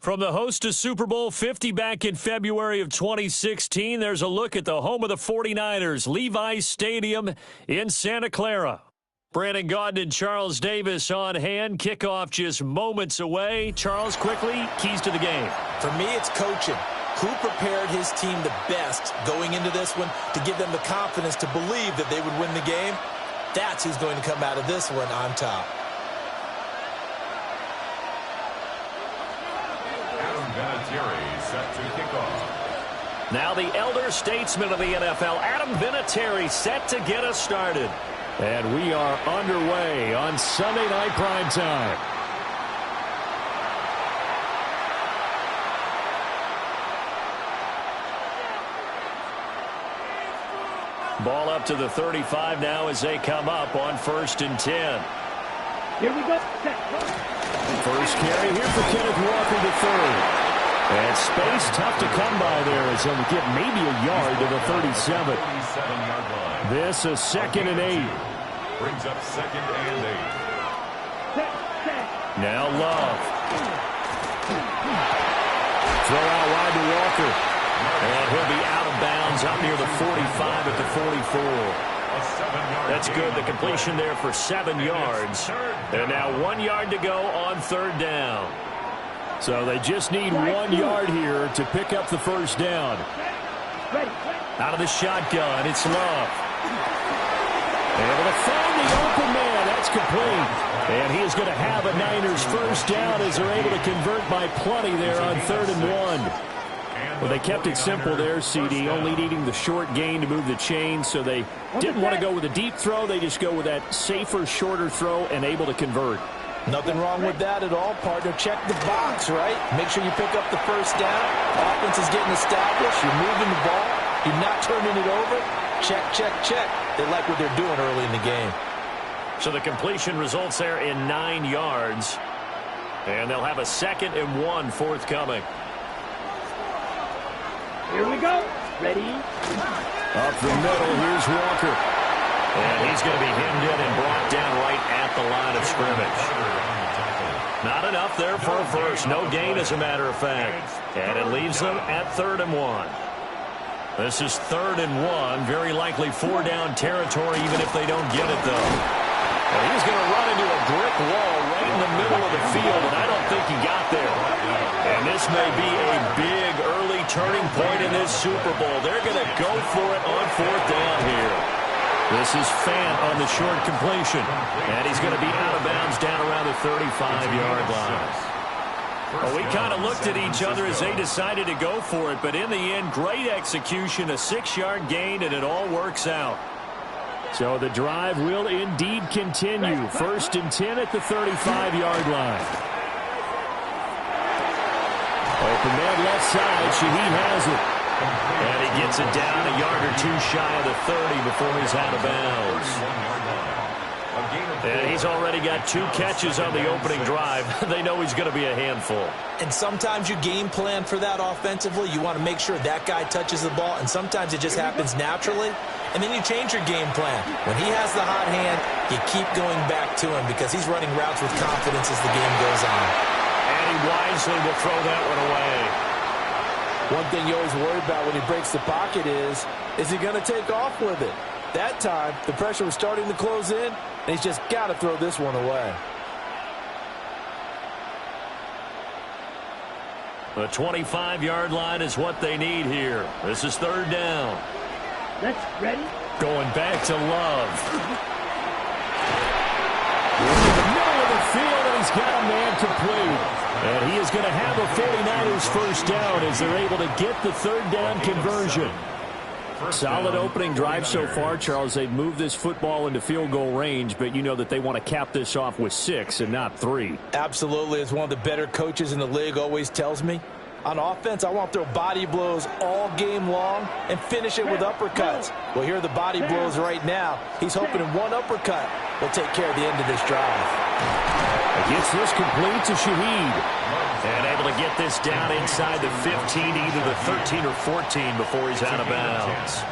From the host of Super Bowl 50 back in February of 2016, there's a look at the home of the 49ers, Levi's Stadium in Santa Clara. Brandon Gaudin and Charles Davis on hand. Kickoff just moments away. Charles, quickly, keys to the game. For me, it's coaching. Who prepared his team the best going into this one to give them the confidence to believe that they would win the game? That's who's going to come out of this one on top. Set to kick off. Now the elder statesman of the NFL, Adam Vinatieri, set to get us started. And we are underway on Sunday Night Primetime. Ball up to the 35 now as they come up on 1st and 10. Here we go. First carry here for Kenneth Walker to third. And space tough to come by there as he'll get maybe a yard to the 37. 37-yard line. This is 2nd and 8. Brings up 2nd and 8. Now Love. Throw out wide to Walker. And he'll be out of bounds up near the 45 at the 44. That's good. The completion there for 7 yards. And now 1 yard to go on 3rd down. So they just need 1 yard here to pick up the first down. Out of the shotgun, it's Love. Able to find the open man. That's complete. And he is going to have a Niners first down as they're able to convert by plenty there on 3rd and 1. Well, they kept it simple there, CD, only needing the short gain to move the chain, so they didn't want to go with a deep throw. They just go with that safer, shorter throw and able to convert. Nothing wrong with that at all, partner. Check the box, right? Make sure you pick up the first down. Offense is getting established. You're moving the ball. You're not turning it over. Check, check, check. They like what they're doing early in the game. So the completion results there in 9 yards. And they'll have a 2nd and 1 forthcoming. Here we go. Ready? Up the middle, here's Walker. And he's going to be hemmed in and brought down right at the line of scrimmage. Not enough there for a first. No gain, as a matter of fact. And it leaves them at 3rd and 1. This is 3rd and 1. Very likely 4-down territory, even if they don't get it, though. And he's going to run into a brick wall right in the middle of the field, and I don't think he got there. And this may be a big early turning point in this Super Bowl. They're going to go for it on 4th down here. This is Fant on the short completion. And he's going to be out of bounds down around the 35-yard line. Well, we kind of looked at each other as they decided to go for it, but in the end, great execution, a 6-yard gain, and it all works out. So the drive will indeed continue. 1st and 10 at the 35-yard line. Open man left side. Shaheed has it. And he gets it down a yard or 2 shy of the 30 before he's out of bounds. And he's already got 2 catches on the opening drive. They know he's going to be a handful. And sometimes you game plan for that offensively. You want to make sure that guy touches the ball, and sometimes it just happens naturally. And then you change your game plan. When he has the hot hand, you keep going back to him because he's running routes with confidence as the game goes on. And he wisely will throw that one away. One thing you always worry about when he breaks the pocket is he going to take off with it? That time, the pressure was starting to close in, and he's just got to throw this one away. The 25-yard line is what they need here. This is third down. Let's ready. Going back to Love. In the middle of the field, and he's got a man complete. And he is going to have a 49ers first down as they're able to get the third down conversion. Solid opening drive so far, Charles. They've moved this football into field goal range, but you know that they want to cap this off with 6 and not 3. Absolutely. As one of the better coaches in the league always tells me, on offense, I want to throw body blows all game long and finish it with uppercuts. Well, here are the body blows right now. He's hoping in one uppercut will take care of the end of this drive. Gets this complete to Shaheed. And able to get this down inside the 15, either the 13 or 14 before he's out of bounds.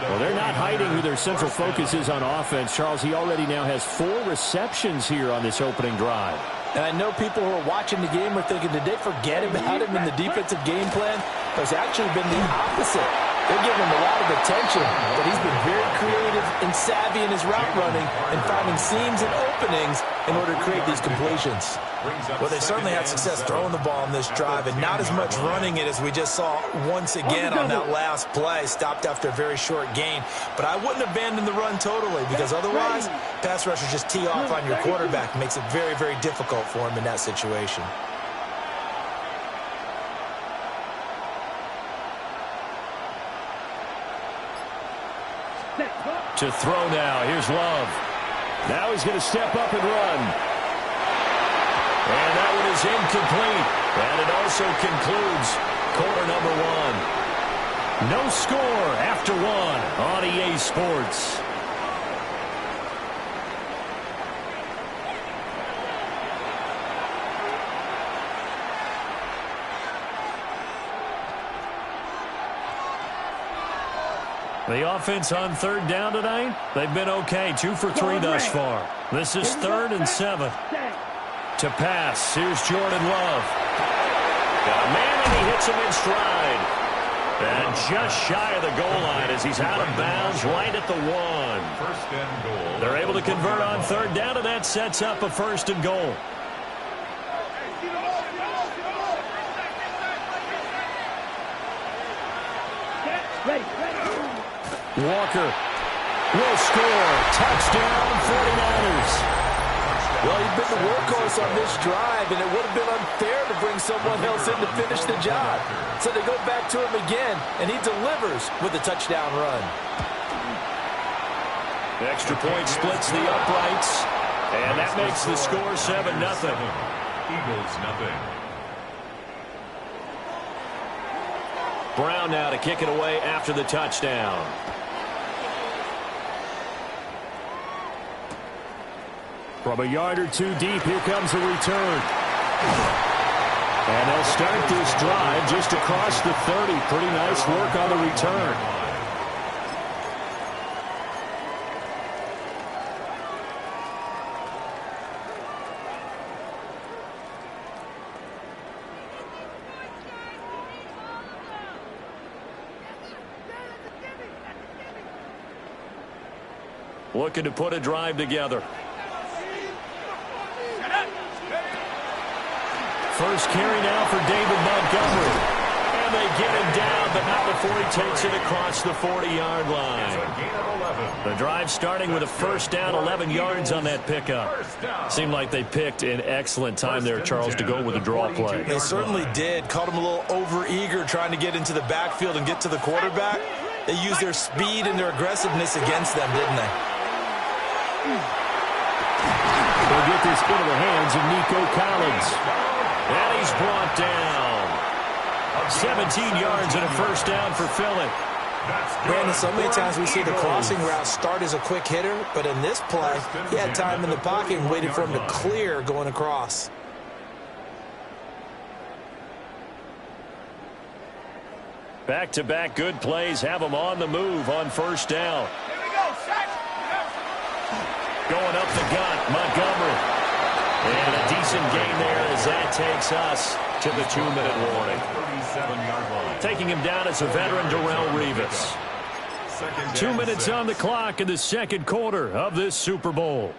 Well, they're not hiding who their central focus is on offense. Charles, he already now has 4 receptions here on this opening drive. And I know people who are watching the game are thinking, did they forget about him in the defensive game plan? But it's actually been the opposite. They're giving him a lot of attention, but he's been very creative and savvy in his route running and finding seams and openings in order to create these completions. Well, they certainly had success throwing the ball in this drive and not as much running it as we just saw once again on that last play. Stopped after a very short gain. But I wouldn't abandon the run totally because otherwise, pass rushers just tee off on your quarterback. It makes it very, very difficult for him in that situation. To throw now. Here's Love. Now he's going to step up and run. And that one is incomplete. And it also concludes quarter number 1. No score after 1 on EA Sports. The offense on third down tonight, they've been okay. 2 for 3 thus far. This is 3rd and 7. To pass, here's Jordan Love. Got a man and he hits him in stride. And just shy of the goal line as he's out of bounds right at the 1. First and goal. They're able to convert on third down, and that sets up a 1st and goal. Walker will score. Touchdown, 49ers. Well, he's been the workhorse on this drive, and it would have been unfair to bring someone else in to finish the job. So they go back to him again, and he delivers with a touchdown run. Extra point splits the uprights, and that makes the score 7-0. Eagles nothing. Brown now to kick it away after the touchdown. From a yard or 2 deep, here comes a return. And they'll start this drive just across the 30. Pretty nice work on the return. Looking to put a drive together. First carry now for David Montgomery. And they get him down, but not before he takes it across the 40-yard line. The drive starting with a first down, 11 yards on that pickup. Seemed like they picked an excellent time there, Charles, to go with a draw play. They certainly did. Caught him a little over-eager trying to get into the backfield and get to the quarterback. They used their speed and their aggressiveness against them, didn't they? They'll get this into the hands of Nico Collins. And he's brought down. 17 yards and a first down for Philly. Brandon, so many times we see the crossing route start as a quick hitter, but in this play, he had time in the pocket and waited for him to clear going across. Back-to-back good plays have them on the move on first down. Going up the gut, Montgomery. And a decent gain there as that takes us to the 2-minute warning. 37-yard line. Taking him down as a veteran, Darrelle Revis. 2 minutes on the clock in the second quarter of this Super Bowl.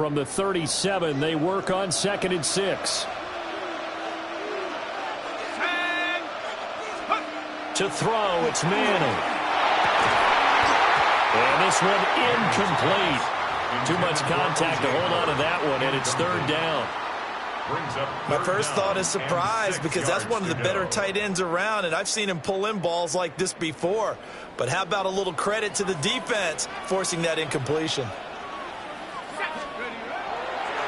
From the 37, they work on 2nd and 6. To throw, it's Manning. And this one incomplete. Too much contact to hold on to that one, and it's 3rd down. My first thought is surprise, because that's one of the better tight ends around, and I've seen him pull in balls like this before. But how about a little credit to the defense forcing that incompletion?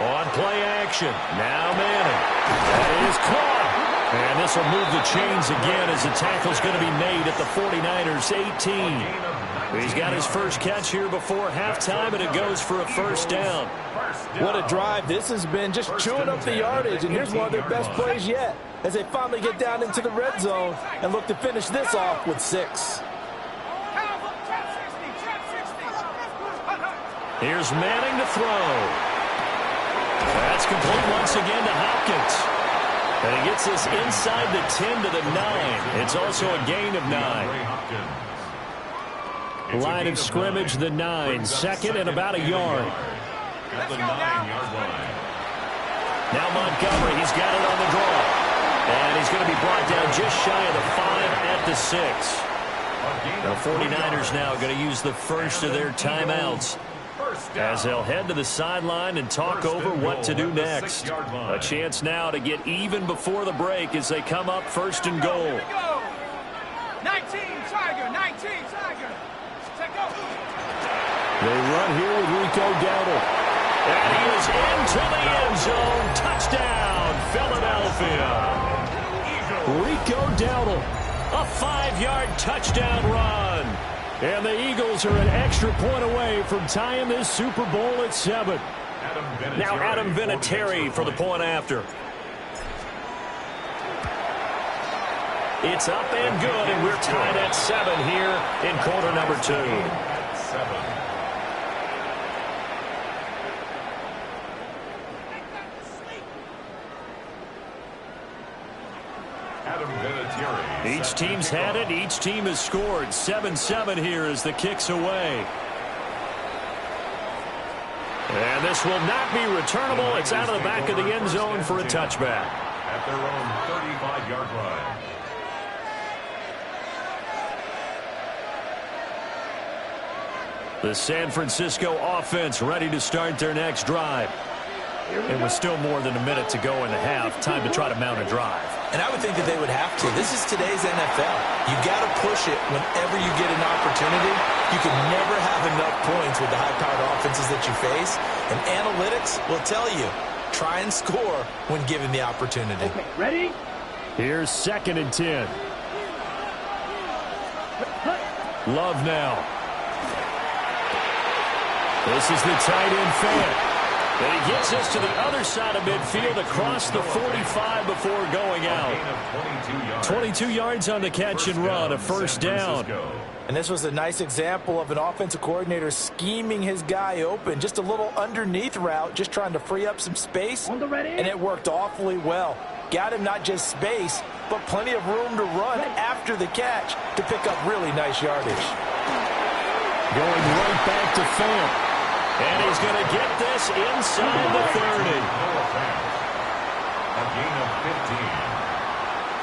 On play action, now Manning. That is caught. And this will move the chains again as the tackle's going to be made at the 49ers 18. He's got his first catch here before halftime, and it goes for a 1st down. What a drive this has been, just chewing up the yardage, and here's one of their best plays yet as they finally get down into the red zone and look to finish this off with 6. Here's Manning to throw. That's complete once again to Hopkins. And he gets this inside the 10 to the 9. It's also a gain of 9. Line of scrimmage, the 9. 2nd and about a yard. At the 9-yard line. Now Montgomery, he's got it on the draw. And he's going to be brought down just shy of the 5 at the 6. The 49ers now going to use the first of their timeouts as they'll head to the sideline and talk over what to do next. A chance now to get even before the break as they come up 1st and goal. 19 Tiger, 19 Tiger. They run here with Rico Dowdle. And he is into the end zone. Touchdown, Philadelphia. Rico Dowdle, a 5-yard touchdown run. And the Eagles are an extra point away from tying this Super Bowl at 7. Now Adam Vinatieri for the point after. It's up and good, and we're tied at 7 here in quarter number 2. Each team's had it. Each team has scored. 7-7 here as the kick's away. And this will not be returnable. It's out of the back of the end zone for a touchback. At their own 35-yard line. The San Francisco offense ready to start their next drive. And with still more than a minute to go in the half, time to try to mount a drive. And I would think that they would have to. This is today's NFL. You got to push it whenever you get an opportunity. You can never have enough points with the high-powered offenses that you face. And analytics will tell you, try and score when given the opportunity. Okay, ready? Here's 2nd and 10. Love now. This is the tight end fan. And he gets us to the other side of midfield across the 45 before going out. 22 yards on the catch and run, a 1st down. And this was a nice example of an offensive coordinator scheming his guy open. Just a little underneath route, just trying to free up some space. On the ready. And it worked awfully well. Got him not just space, but plenty of room to run after the catch to pick up really nice yardage. Going right back to Fant. And he's going to get this inside the 30. A gain of 15.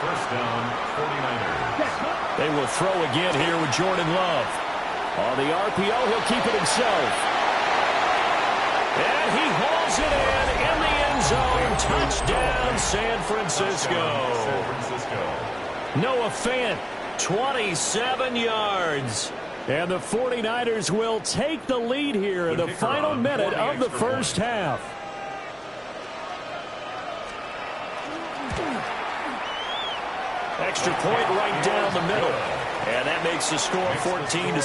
1st down, 49ers. They will throw again here with Jordan Love. On the RPO, he'll keep it himself. And he hauls it in the end zone. Touchdown, San Francisco. Noah Fant, 27 yards. And the 49ers will take the lead here in the final minute of the 1st half. Extra point right down the middle. And that makes the score 14-7. 14,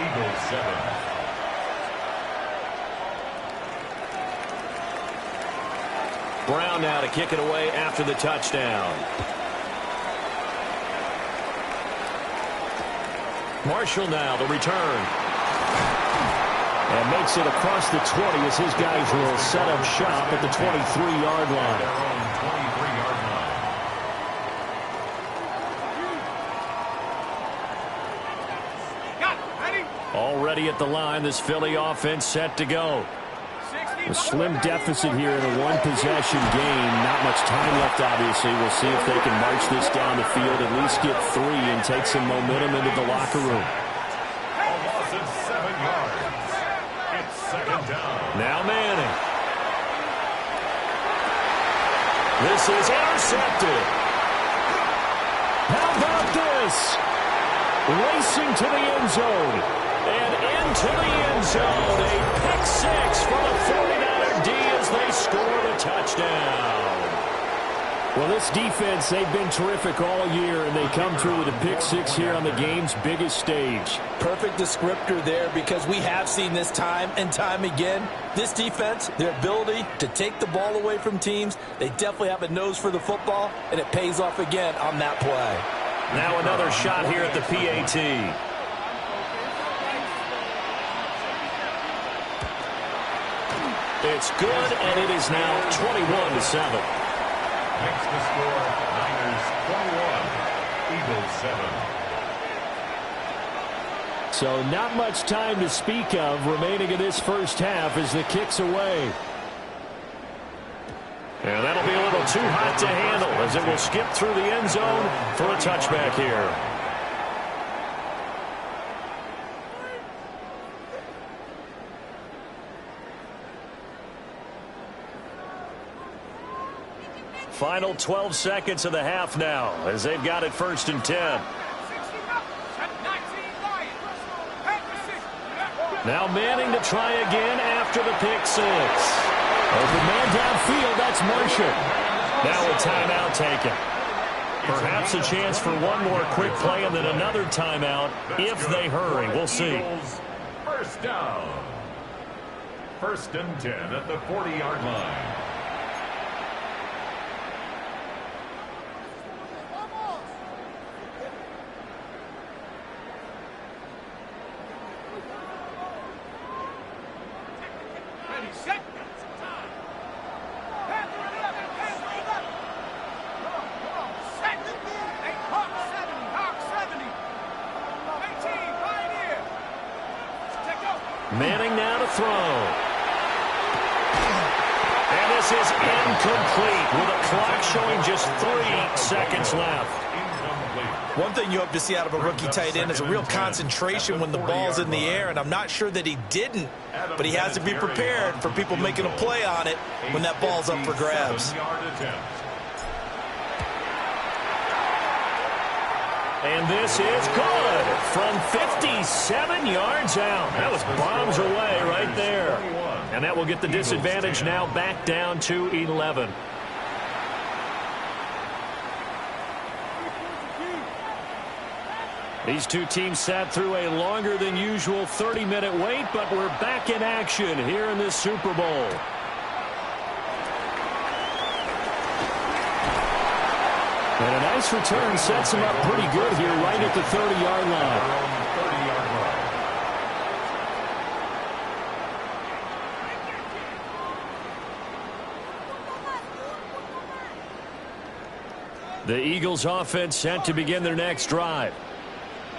Eagles 7. Brown now to kick it away after the touchdown. Marshall now, the return. And makes it across the 20 as his guys will set up shop at the 23-yard line. Already at the line, this Philly offense set to go. A slim deficit here in a one-possession game. Not much time left, obviously. We'll see if they can march this down the field, at least get 3, and take some momentum into the locker room. A loss of 7 yards. It's second down. Now Manning. This is intercepted. How about this? Racing to the end zone. And into the end zone. A pick 6 for the 49er D as they score the touchdown. Well, this defense, they've been terrific all year, and they come through with a pick 6 here on the game's biggest stage. Perfect descriptor there, because we have seen this time and time again. This defense, their ability to take the ball away from teams, they definitely have a nose for the football, and it pays off again on that play. Now another shot here at the PAT. It's good, and it is now 21-7. Makes the score Niners 21, Eagles 7. So not much time to speak of remaining in this first half as the kick's away. And that'll be a little too hot to handle as it will skip through the end zone for a touchback here. Final 12 seconds of the half now as they've got it 1st and 10. Now Manning to try again after the pick 6. Open man downfield, that's Marshall. Now a timeout taken. Perhaps a chance for one more quick play and then another timeout if they hurry. We'll see. First down. 1st and 10 at the 40-yard line. Manning now to throw. And this is incomplete with a clock showing just 3 seconds left. One thing you hope to see out of a rookie tight end is a real concentration when the ball's in the air, and I'm not sure that he didn't, but he has to be prepared for people making a play on it when that ball's up for grabs. And this is good from 57 yards out. That was bombs away right there. And that will get the disadvantage now back down to 11. These two teams sat through a longer than usual 30-minute wait, but we're back in action here in this Super Bowl. And a nice return sets him up pretty good here right at the 30-yard line. The Eagles offense set to begin their next drive.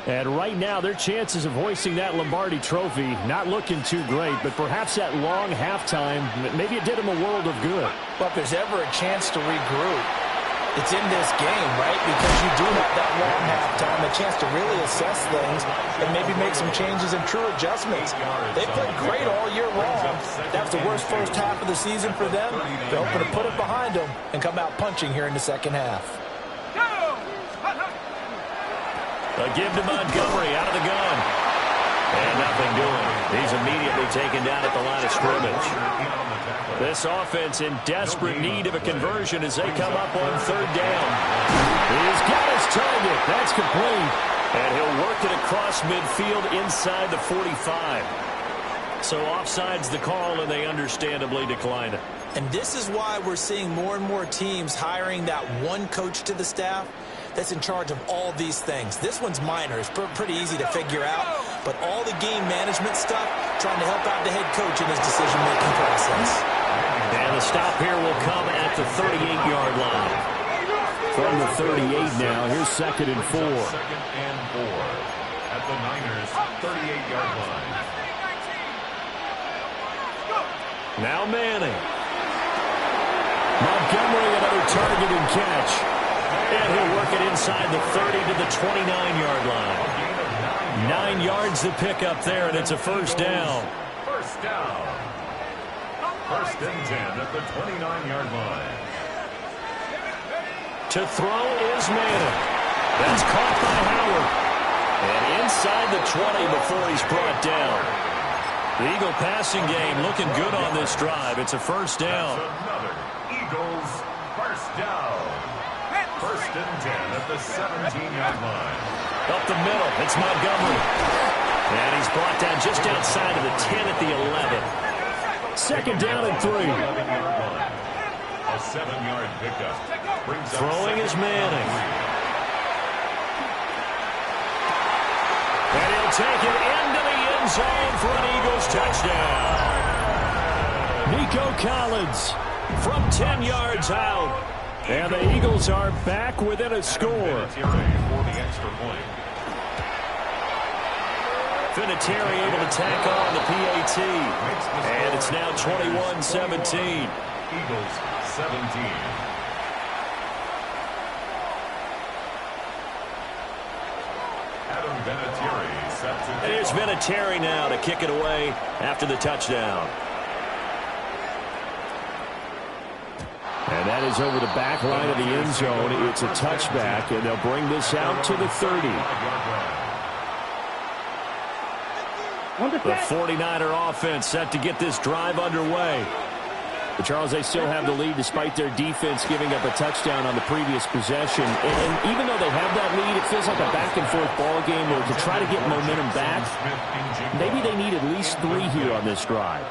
And right now, their chances of hoisting that Lombardi trophy not looking too great, but perhaps that long halftime, maybe it did them a world of good. But if there's ever a chance to regroup, it's in this game, right? Because you do have that long halftime, a chance to really assess things and maybe make some changes and true adjustments. They played great all year long. That was the worst first half of the season for them. They're hoping to put it behind them and come out punching here in the second half. A give to Montgomery out of the gun. And nothing doing. He's immediately taken down at the line of scrimmage. This offense in desperate need of a conversion as they come up on 3rd down. He's got his target. That's complete. And he'll work it across midfield inside the 45. So offside's the call, and they understandably decline it. And this is why we're seeing more and more teams hiring that one coach to the staff that's in charge of all these things. This one's minor. It's pretty easy to figure out. But all the game management stuff, trying to help out the head coach in his decision-making process. And the stop here will come at the 38-yard line. From the 38 now, here's 2nd and 4. Second and 4 at at the Niners' 38-yard line. Now Manning. Montgomery, another target and catch. And he'll work it inside the 30 to the 29-yard line. 9 yards to pick up there, and it's a first down. First down. First and 10 at the 29-yard line. To throw is Manning. That's caught by Howard. And inside the 20 before he's brought down. The Eagle passing game looking good on this drive. It's a first down. That's another Eagles first down. First and 10 at the 17-yard line. Up the middle, it's Montgomery. And he's brought down just outside of the 10 at the 11. Second down and 3. 11-yard line. A 7-yard pickup. Throwing is Manning. And he'll take it into the end zone for an Eagles touchdown. Nico Collins from 10 yards out. And the Eagles are back within a score. For the extra point. Vinatieri able to tack on the PAT. And it's now 21-17. Eagles 17. Adam Vinatieri set to. And here's Vinatieri now to kick it away after the touchdown. And that is over the back line of the end zone. It's a touchback, and they'll bring this out to the 30. The 49er offense set to get this drive underway. But Charles, they still have the lead despite their defense giving up a touchdown on the previous possession. And even though they have that lead, it feels like a back-and-forth ball game where to try to get momentum back, maybe they need at least 3 here on this drive.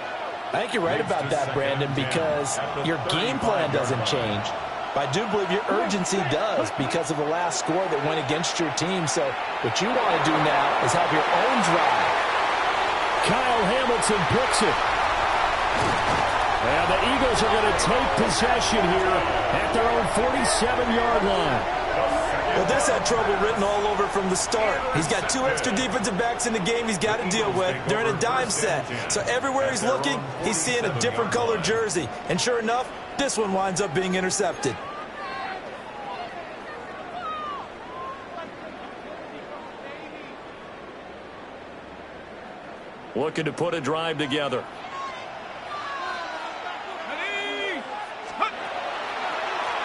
I think you're right about that, Brandon, because your game plan doesn't change. But I do believe your urgency does because of the last score that went against your team. So what you want to do now is have your own drive. Kyle Hamilton picks it. And the Eagles are going to take possession here at their own 47-yard line. Well, this had trouble written all over from the start. He's got 2 extra defensive backs in the game he's got to deal with. They're in a dime set. So everywhere he's looking, he's seeing a different colored jersey. And sure enough, this one winds up being intercepted. Looking to put a drive together.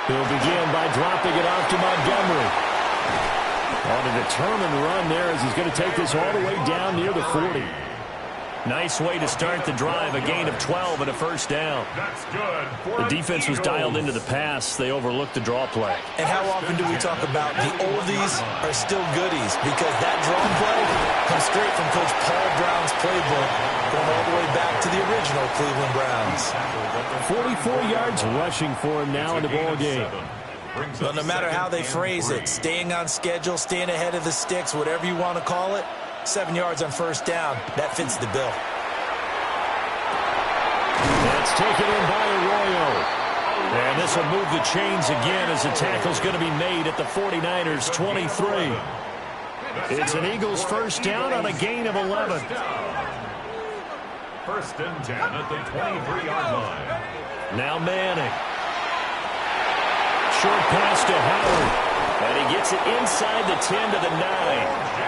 He'll begin by dropping it off to Montgomery. On a determined run there as he's going to take this all the way down near the 40. Nice way to start the drive. A gain of 12 and a first down. That's good. The defense was dialed into the pass. They overlooked the draw play. And how often do we talk about the oldies are still goodies? Because that draw play comes straight from Coach Paul Brown's playbook, going all the way back to the original Cleveland Browns. 44 yards rushing for him now in the ball game. But no matter how they phrase it, staying on schedule, staying ahead of the sticks, whatever you want to call it, 7 yards on first down, that fits the bill. That's taken in by Arroyo. And this will move the chains again as the tackle's going to be made at the 49ers' 23. It's an Eagles first down on a gain of 11. First and 10 at the 23-yard line. Now Manning. Short pass to Howard. And he gets it inside the 10 to the 9.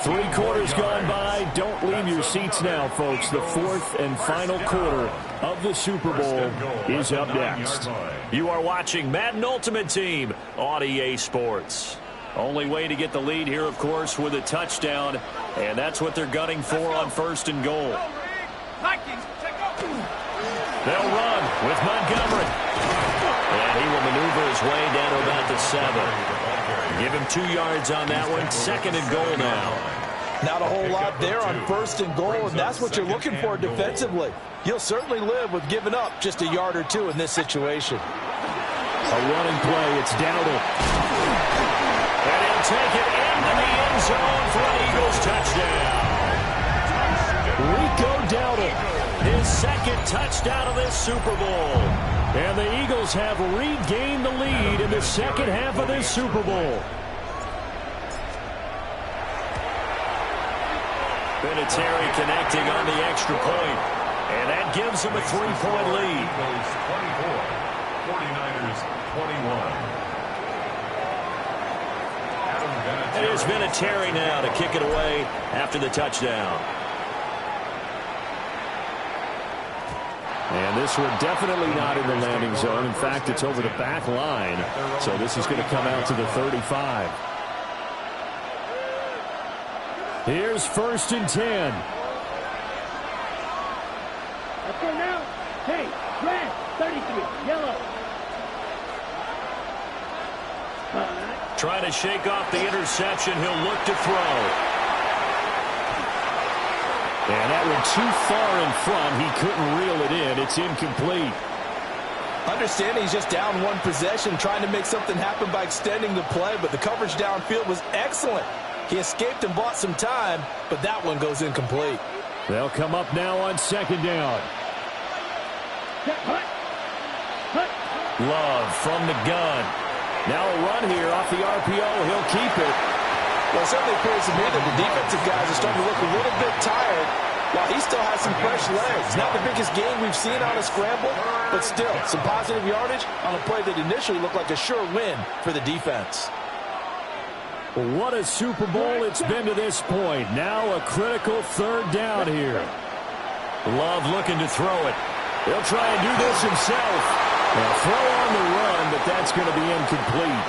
3 quarters gone by. Don't leave your seats now, folks. The 4th and final quarter of the Super Bowl is up next. You are watching Madden Ultimate Team on EA Sports. Only way to get the lead here, of course, with a touchdown. And that's what they're gunning for on first and goal. They'll run with Montgomery. And he will maneuver his way down to about the 7. Give him 2 yards on that one. Second and goal now. Not a whole lot there on first and goal, and that's what you're looking for defensively. You'll certainly live with giving up just a yard or 2 in this situation. A running play. It's Dowdle. And he'll take it into the end zone for an Eagles touchdown. Rico Dowdle. His second touchdown of this Super Bowl. And the Eagles have regained the lead in the second half of this Super Bowl. Vinatieri connecting on the extra point. And that gives them a 3-point lead. 24, 49ers 21. And here's Vinatieri now to kick it away after the touchdown. And this one definitely not in the landing zone. In fact, it's over the back line. So this is going to come out to the 35. Here's 1st and 10. Let's go now. Hey, red, 33, yellow. Trying to shake off the interception. He'll look to throw. And that went too far in front. He couldn't reel it in. It's incomplete. Understanding he's just down one possession, trying to make something happen by extending the play, but the coverage downfield was excellent. He escaped and bought some time, but that one goes incomplete. They'll come up now on 2nd down. Love from the gun. Now a run here off the RPO. He'll keep it. Well, it certainly appears to me that the defensive guys are starting to look a little bit tired while he still has some fresh legs. Not the biggest gain we've seen on a scramble, but still some positive yardage on a play that initially looked like a sure win for the defense. What a Super Bowl it's been to this point. Now a critical 3rd down here. Love looking to throw it. He'll try and do this himself. Now throw on the run, but that's going to be incomplete.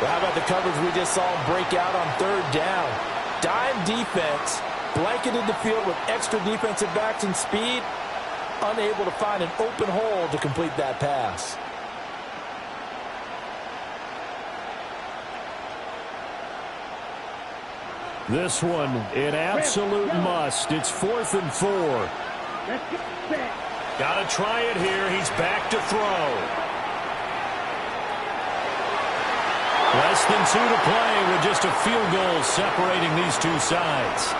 Well, how about the coverage we just saw him break out on 3rd down? Dime defense, blanketed the field with extra defensive backs and speed, unable to find an open hole to complete that pass. This one, an absolute must. It's 4th and 4. Let's get back. Got to try it here. He's back to throw. Less than 2 to play with just a field goal separating these two sides.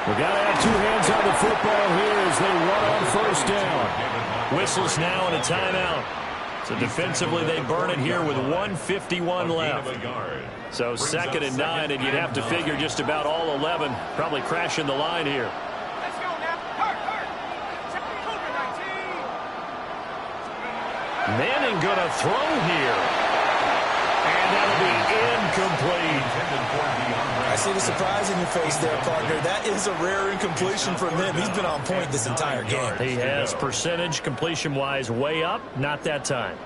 We got to have 2 hands on the football here as they run on 1st down. Whistles now and a timeout. So defensively they burn it here with 1:51 left. So 2nd and 9, and you'd have to figure just about all 11 probably crashing the line here. Let's go now. Hurt. Manning gonna throw here. And that'll be incomplete. I see the surprise in your face there, partner. That is a rare incompletion from him. He's been on point this entire game. He has percentage completion-wise way up, not that time.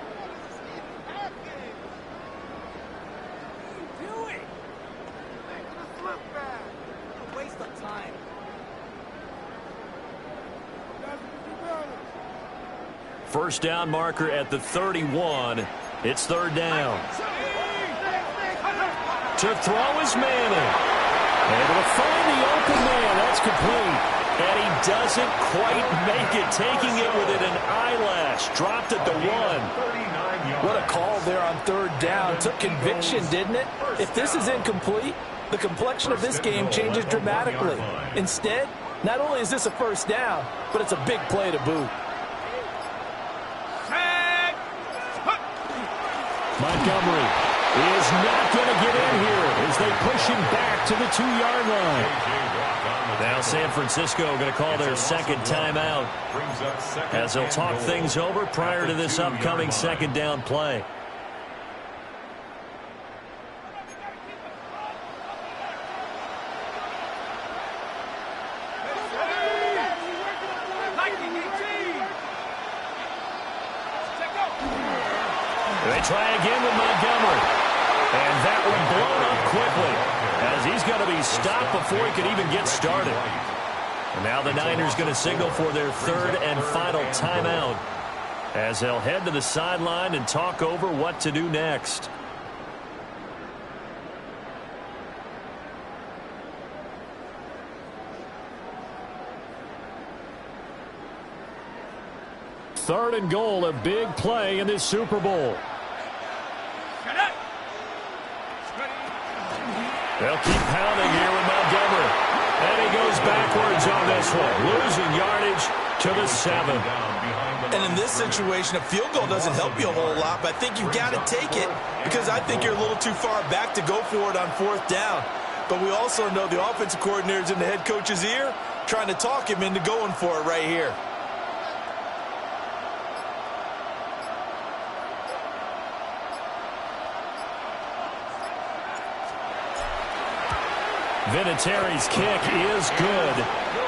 First down marker at the 31. It's 3rd down. To throw is Manning. Able to find the open man. That's complete. And he doesn't quite make it. Taking it within an eyelash. Dropped at the 1. What a call there on 3rd down. Took conviction, didn't it? If this is incomplete, the complexion of this game changes dramatically. Instead, not only is this a 1st down, but it's a big play to boot. Montgomery is not going to get in here as they push him back to the 2-yard line. Now San Francisco going to call their 2nd timeout as they'll talk things over prior to this upcoming 2nd down play. They try again with Montgomery. And that one blown up quickly as he's going to be stopped before he can even get started. And now the Niners going to signal for their 3rd and final timeout as they'll head to the sideline and talk over what to do next. Third and goal, a big play in this Super Bowl. They'll keep pounding here with Montgomery. And he goes backwards on this one. Losing yardage to the 7. And in this situation, a field goal doesn't help you a whole lot, but I think you've got to take it because I think you're a little too far back to go for it on 4th down. But we also know the offensive coordinator's in the head coach's ear trying to talk him into going for it right here. Vinatieri's kick is good.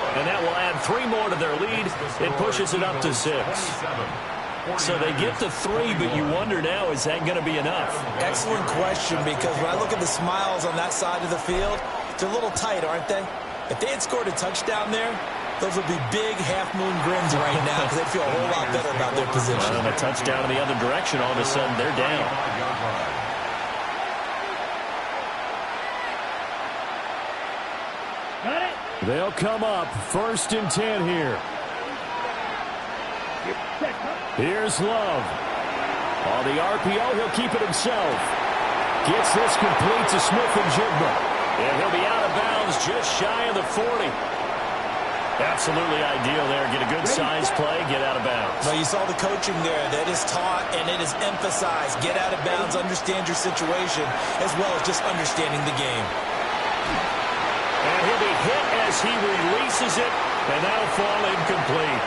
And that will add 3 more to their lead. It pushes it up to 6. So they get to 3, but you wonder now, is that going to be enough? Excellent question, because when I look at the smiles on that side of the field, they're a little tight, aren't they? If they had scored a touchdown there, those would be big half-moon grins right now because they feel a whole lot better about their position. And a touchdown in the other direction, all of a sudden they're down. Got it? They'll come up 1st and 10 here. Here's Love. On the RPO, he'll keep it himself. Gets this complete to Smith-Njigba. And he'll be out of bounds just shy of the 40. Absolutely ideal there. Get a good size play, get out of bounds. Well, you saw the coaching there. That is taught and it is emphasized. Get out of bounds, understand your situation, as well as just understanding the game. And he'll be hit as he releases it, and that'll fall incomplete.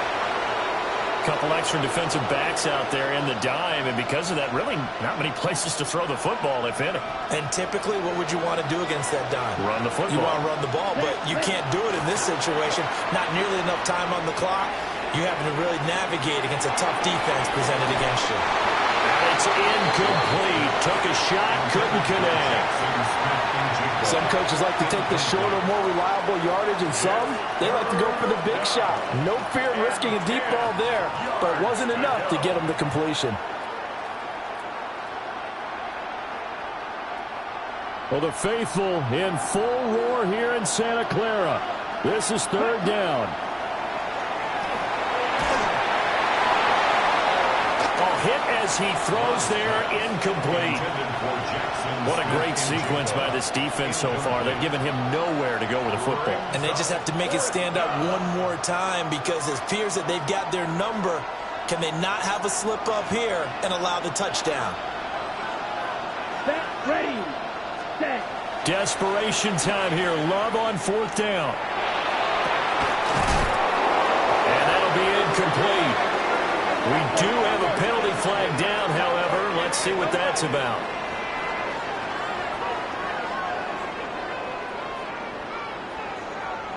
Couple extra defensive backs out there in the dime, and because of that, really not many places to throw the football, if any. And typically, what would you want to do against that dime? Run the football. You want to run the ball, but you can't do it in this situation. Not nearly enough time on the clock. You having to really navigate against a tough defense presented against you. And it's incomplete. Took a shot, couldn't connect. Some coaches like to take the shorter, more reliable yardage, and some, they like to go for the big shot. No fear in risking a deep ball there, but it wasn't enough to get them to completion. Well, the faithful in full roar here in Santa Clara. This is 3rd down. Hit as he throws there, incomplete. What a great sequence by this defense so far. They've given him nowhere to go with the football. And they just have to make it stand up one more time because it appears that they've got their number. Can they not have a slip up here and allow the touchdown? Set, ready, set. Desperation time here. Love on 4th down. And that'll be incomplete. We do have a penalty flag down, however. Let's see what that's about.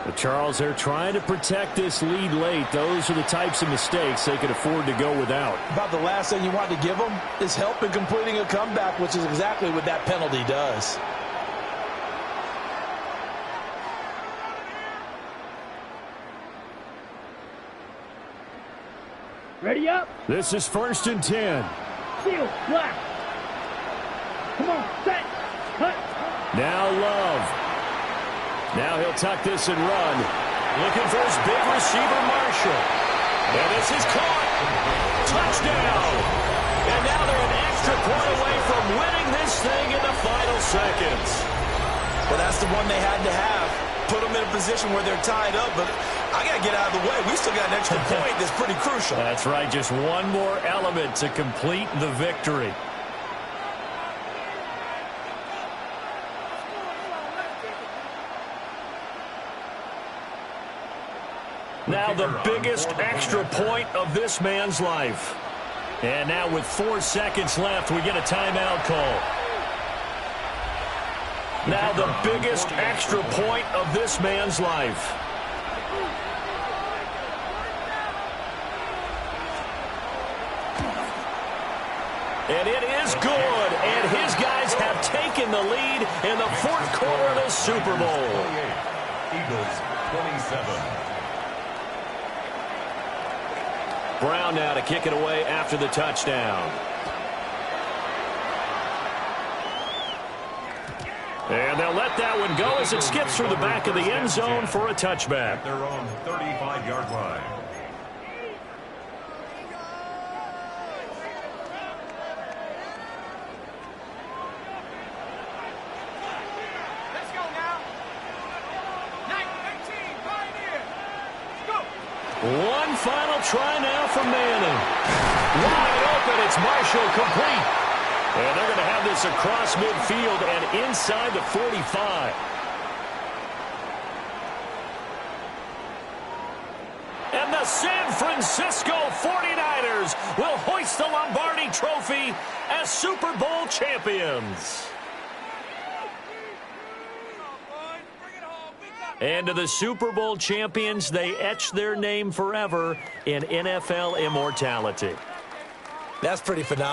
But Charles, they're trying to protect this lead late. Those are the types of mistakes they could afford to go without. About the last thing you want to give them is help in completing a comeback, which is exactly what that penalty does. Ready up. This is 1st and 10. Seal, black. Come on, set, cut. Now Love. Now he'll tuck this and run. Looking for his big receiver, Marshall. And this is caught. Touchdown. And now they're an extra point away from winning this thing in the final seconds. Well, that's the one they had to have. Put them in a position where they're tied up, but I got to get out of the way. We still got an extra point that's pretty crucial. That's right. Just one more element to complete the victory. Now the biggest extra point of this man's life. And now with 4 seconds left, we get a timeout call. Now the biggest extra point of this man's life. And it is good. And his guys have taken the lead in the 4th quarter of the Super Bowl. Eagles 27. Brown now to kick it away after the touchdown. And they'll let that one go as it skips through the back of the end zone for a touchback. At their own 35-yard line. Let's go now. 9, 13, Pioneer. Let's go. 1 One final try now for Manning. Wide open. It's Marshall, complete. And they're going to have this across midfield and inside the 45. And the San Francisco 49ers will hoist the Lombardi Trophy as Super Bowl champions. And to the Super Bowl champions, they etch their name forever in NFL immortality. That's pretty phenomenal.